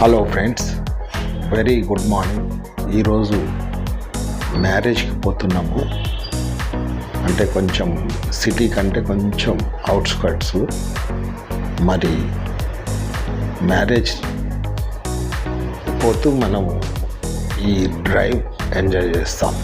Hello friends, very good morning. ఈరోజు మ్యారేజ్కి పోతున్నాము. అంటే కొంచెం సిటీ కంటే కొంచెం అవుట్స్కట్స్. మరి మ్యారేజ్ పోతూ మనము ఈ డ్రైవ్ ఎంజాయ్ చేస్తాం.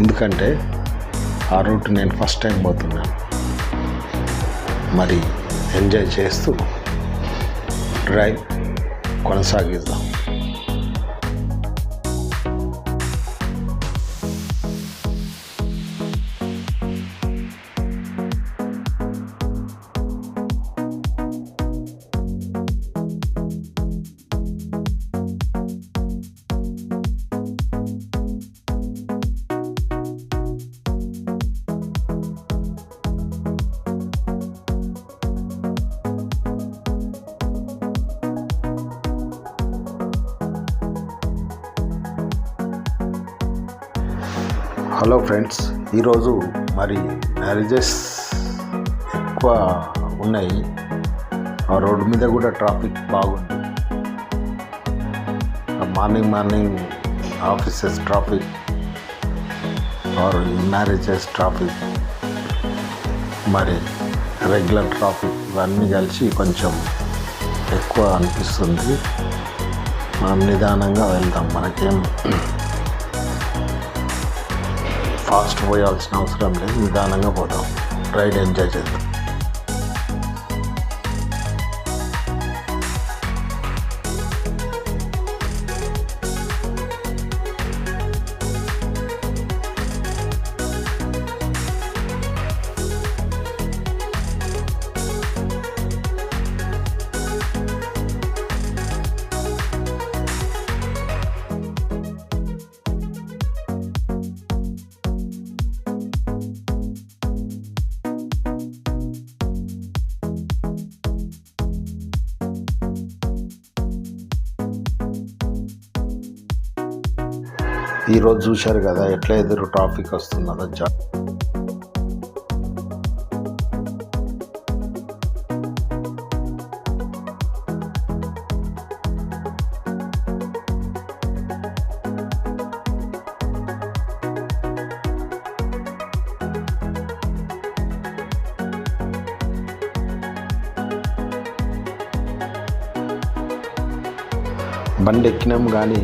ఎందుకంటే ఆ రూట్ నేను ఫస్ట్ టైం పోతున్నాను. మరి ఎంజాయ్ చేస్తూ డ్రైవ్ కొనసాగిద్దాం. హలో ఫ్రెండ్స్, ఈరోజు మరి మ్యారేజెస్ ఎక్కువ ఉన్నాయి. ఆ రోడ్డు మీద కూడా ట్రాఫిక్ బాగుంది. Morning offices traffic or marriages traffic, మరి రెగ్యులర్ ట్రాఫిక్ ఇవన్నీ కలిసి కొంచెం ఎక్కువ అనిపిస్తుంది. మనం నిదానంగా వెళ్దాం. మనకేం ఫాస్ట్ పోయాల్సిన అవసరం లేదు. నిదానంగా పోదాం, రైడ్ ఎంజాయ్ చేద్దాం. ఈరోజు చూశారు కదా ఎట్లా ఎదురు ట్రాఫిక్ వస్తున్నదో. బండి ఎక్కినాం కానీ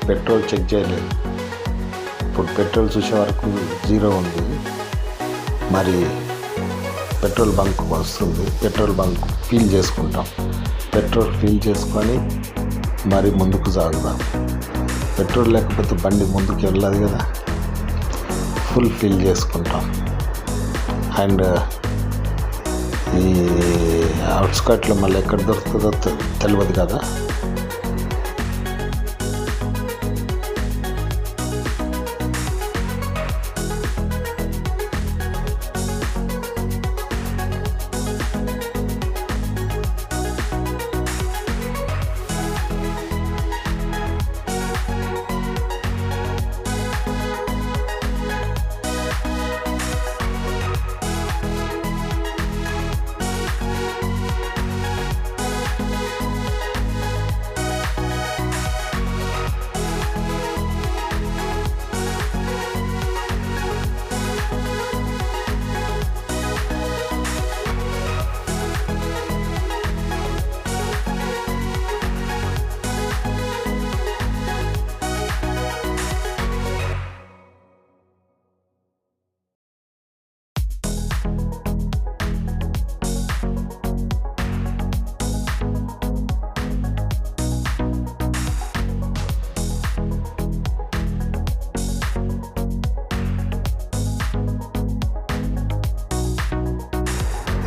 పెట్రోల్ చెక్ చేయలేదు. ఇప్పుడు పెట్రోల్ చూసే వరకు 0 ఉంది. మరి పెట్రోల్ బంక్ వస్తుంది. పెట్రోల్ బంక్ ఫిల్ చేసుకుంటాం. పెట్రోల్ ఫిల్ చేసుకొని మరి ముందుకు సాగుదాం. పెట్రోల్ లేకపోతే బండి ముందుకు వెళ్ళదు కదా. ఫుల్ ఫిల్ చేసుకుంటాం. అండ్ ఈ అవుట్స్కట్లో మళ్ళీ ఎక్కడ దొరుకుతుందో తెలియదు కదా.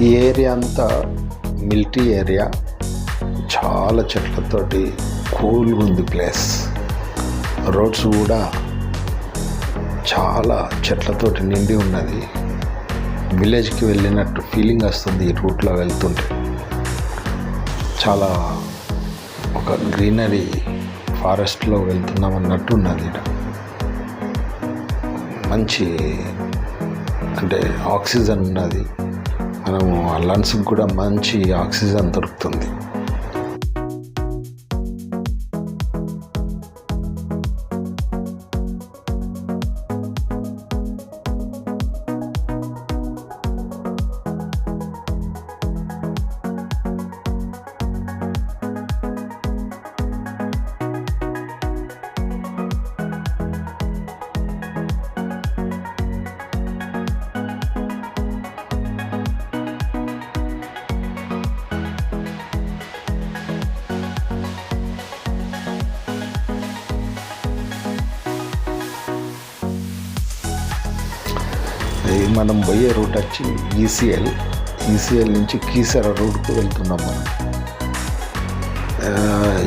ఈ ఏరియా అంతా మిలిటరీ ఏరియా. చాలా చెట్లతోటి కూల్గా ఉంది ప్లేస్. రోడ్స్ కూడా చాలా చెట్లతోటి నిండి ఉన్నది. విలేజ్కి వెళ్ళినట్టు ఫీలింగ్ వస్తుంది ఈ రూట్లో వెళ్తుంటే. చాలా ఒక గ్రీనరీ ఫారెస్ట్లో వెళ్తున్నాం అన్నట్టు ఉన్నది. మంచి అంటే ఆక్సిజన్ ఉన్నది. మనము ఆ లంగ్స్కి కూడా మంచి ఆక్సిజన్ దొరుకుతుంది. మనం పోయే రూట్ వచ్చి ఈసీఎల్ నుంచి కీసర రూట్కు వెళ్తున్నాం మనం.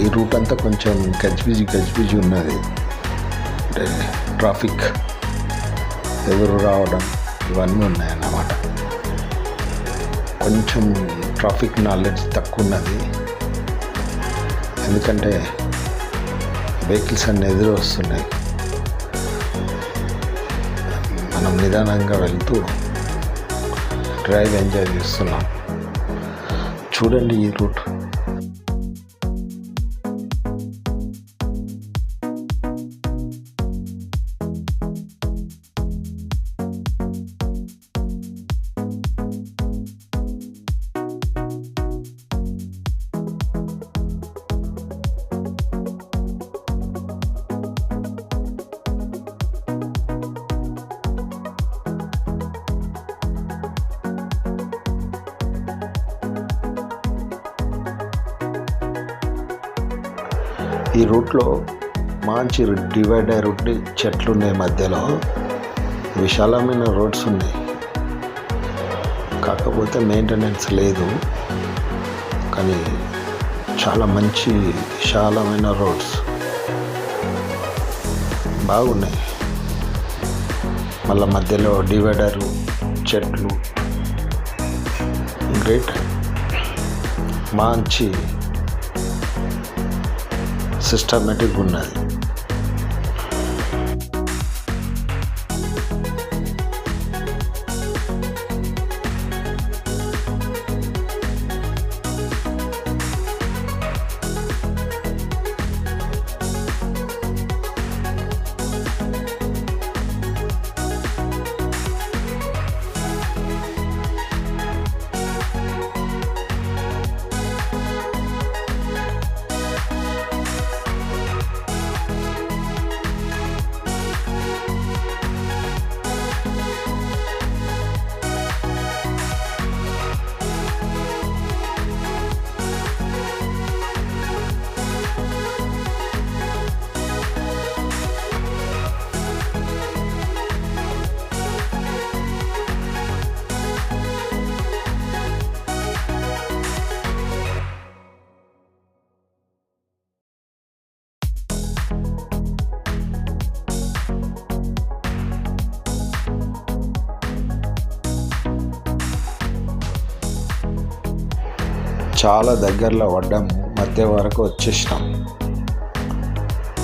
ఈ రూట్ అంతా కొంచెం గజిబిజి ఉన్నది. అంటే ట్రాఫిక్ ఎదురు రావడం ఇవన్నీ ఉన్నాయన్నమాట. కొంచెం ట్రాఫిక్ నాలెడ్జ్ తక్కువ ఉన్నది, ఎందుకంటే వెహికల్స్ అన్నీ ఎదురు వస్తున్నాయి. మనం నిదానంగా వెళ్తూ డ్రైవ్ ఎంజాయ్ చేస్తున్నాం. చూడండి ఈ రూట్. ఈ రూట్లో మంచి డివైడర్ ఉండి చెట్లు ఉన్నాయి, మధ్యలో విశాలమైన రోడ్స్ ఉన్నాయి. కాకపోతే మెయింటెనెన్స్ లేదు, కానీ చాలా మంచి విశాలమైన రోడ్స్ బాగున్నాయి. మళ్ళీ మధ్యలో డివైడరు, చెట్లు, గ్రేట్. మంచి సిస్టమేటిక్ ఉన్నది. చాలా దగ్గరలో పడ్డాము, మధ్య వరకు వచ్చేసినాం.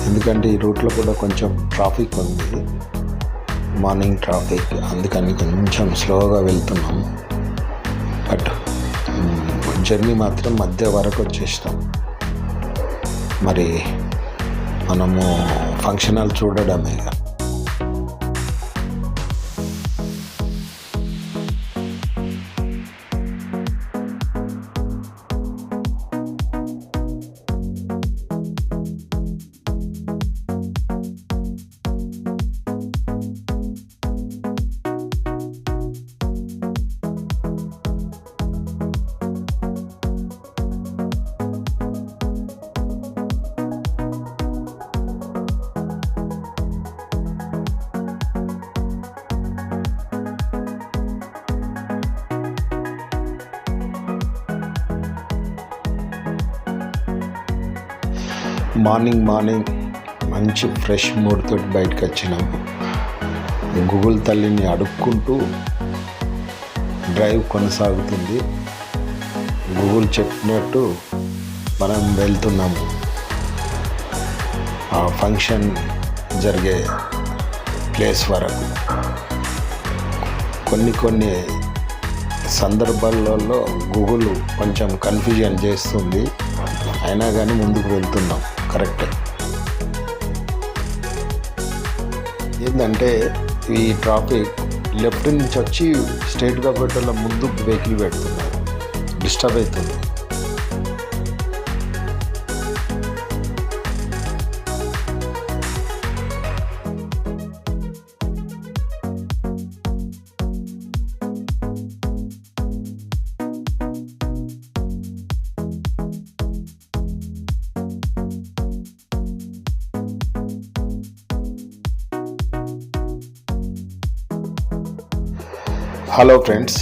ఎందుకంటే ఈ రూట్లో కూడా కొంచెం ట్రాఫిక్ ఉంది, మార్నింగ్ ట్రాఫిక్, అందుకని కొంచెం స్లోగా వెళ్తున్నాం. బట్ జర్నీ మాత్రం మధ్య వరకు వచ్చేసినాం. మరి మనము ఫంక్షన్ హాల్ చూడడమే. మార్నింగ్ మంచి ఫ్రెష్ మూడ్ తోటి బయటకు వచ్చినాము. గూగుల్ తల్లిని అడుక్కుంటూ డ్రైవ్ కొనసాగుతుంది. గూగుల్ చెప్పినట్టు మనం వెళ్తున్నాము ఆ ఫంక్షన్ జరిగే ప్లేస్ వరకు. కొన్ని సందర్భాలలో గూగుల్ కొంచెం కన్ఫ్యూజన్ చేస్తుంది, అయినా కానీ ముందుకు వెళ్తున్నాం. కరెక్టే. ఏంటంటే ఈ ట్రాఫిక్ లెఫ్ట్ నుంచి వచ్చి స్ట్రైట్గా పెట్టాల ముందు వెహికల్ పెడుతున్నారు, డిస్టర్బ్ అవుతుంది. హలో ఫ్రెండ్స్,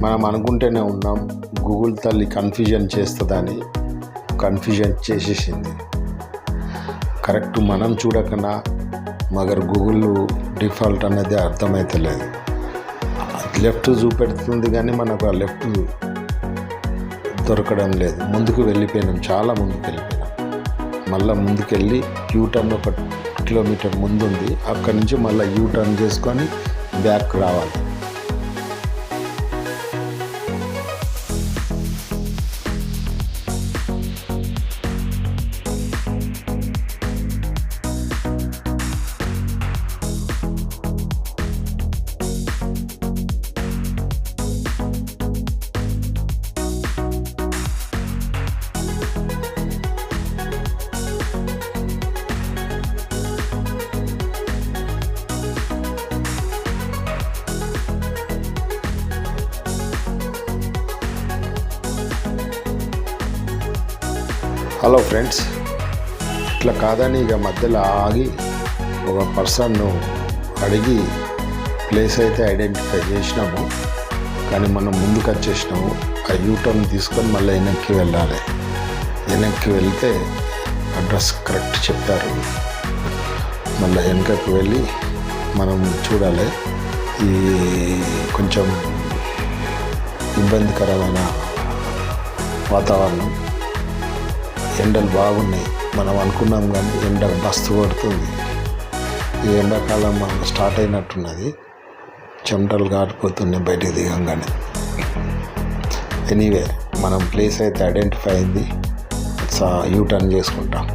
మనం అనుకుంటూనే ఉన్నాం గూగుల్ తల్లి కన్ఫ్యూజన్ చేస్తుందని. కన్ఫ్యూజన్ చేసేసింది. కరెక్ట్ మనం చూడకనా మగర్ గూగుల్ డిఫాల్ట్ అనేది అర్థమవుతలేదు. లెఫ్ట్ చూపెడుతుంది కానీ మనకు ఆ లెఫ్ట్ దొరకడం లేదు. ముందుకు వెళ్ళిపోయినాం, చాలా ముందుకు వెళ్ళిపోయినాం. మళ్ళీ ముందుకెళ్ళి యూటర్న్ 1 కిలోమీటర్ ముందుంది, అక్కడి నుంచి మళ్ళీ యూటర్న్ చేసుకొని బ్యాక్ రావాలి. హలో ఫ్రెండ్స్, ఇట్లా కాదని ఇక మధ్యలో ఆగి ఒక పర్సన్ను అడిగి ప్లేస్ అయితే ఐడెంటిఫై చేసినాము. కానీ మనం ముందుకు వచ్చేసినాము. ఆ యూటర్న్ తీసుకొని మళ్ళీ వెనక్కి వెళ్ళాలి. వెనక్కి వెళ్తే అడ్రస్ కరెక్ట్ చెప్తారు. మళ్ళీ వెనకకి వెళ్ళి మనం చూడాలి. ఈ కొంచెం ఇబ్బందికరమైన వాతావరణం, ఎండలు బాగున్నాయి. మనం అనుకున్నాం కానీ ఎండ మస్తు కొడుతుంది. ఈ ఎండాకాలం మనం స్టార్ట్ అయినట్టున్నది. చెమటలు కారిపోతున్నాయి బయటికి దిగంగానే. ఎనీవే, మనం ప్లేస్ అయితే ఐడెంటిఫై అయింది. యూటర్న్ చేసుకుంటాం.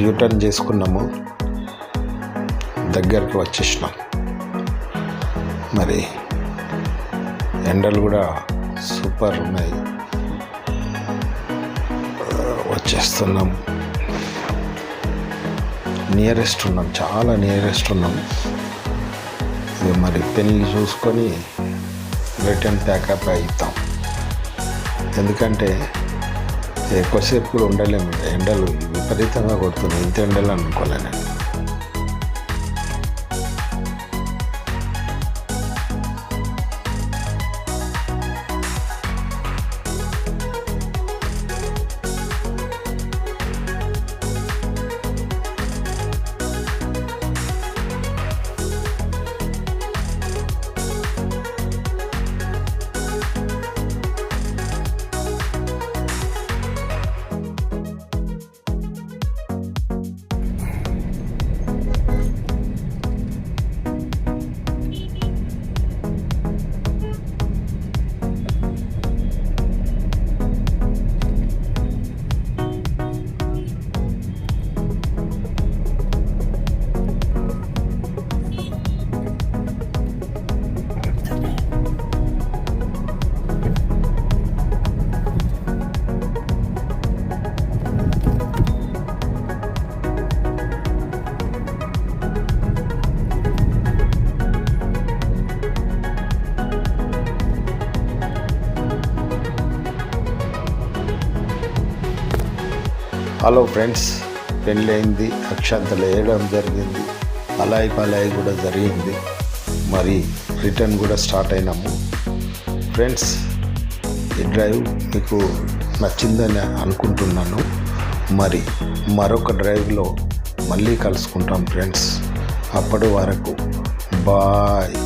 యూటర్న్ చేసుకున్నాము, దగ్గరికి వచ్చేసినాం. మరి ఎండలు కూడా సూపర్ ఉన్నాయి. వచ్చేస్తున్నాం. నియరెస్ట్ ఉన్నాం, చాలా నియరెస్ట్ ఉన్నాం. ఇది మరి పెళ్ళి చూసుకొని రిటర్న్ ప్యాకప్ అవుతాం. ఎందుకంటే ఎక్కువసేపు కూడా ఉండలేము. ఎండలు విపరీతంగా కొడుతున్నాయి. ఇంత ఎండలు అనుకోలే నేను. హలో ఫ్రెండ్స్, పెళ్ళి అయింది, అక్షంతలు వేయడం జరిగింది, అలాయి పలాయి కూడా జరిగింది. మరి రిటర్న్ కూడా స్టార్ట్ అయినాము. ఫ్రెండ్స్, ఈ డ్రైవ్ మీకు నచ్చిందని అనుకుంటున్నాను. మరి మరొక డ్రైవ్లో మళ్ళీ కలుసుకుంటాం ఫ్రెండ్స్. అప్పటి వరకు బాయ్.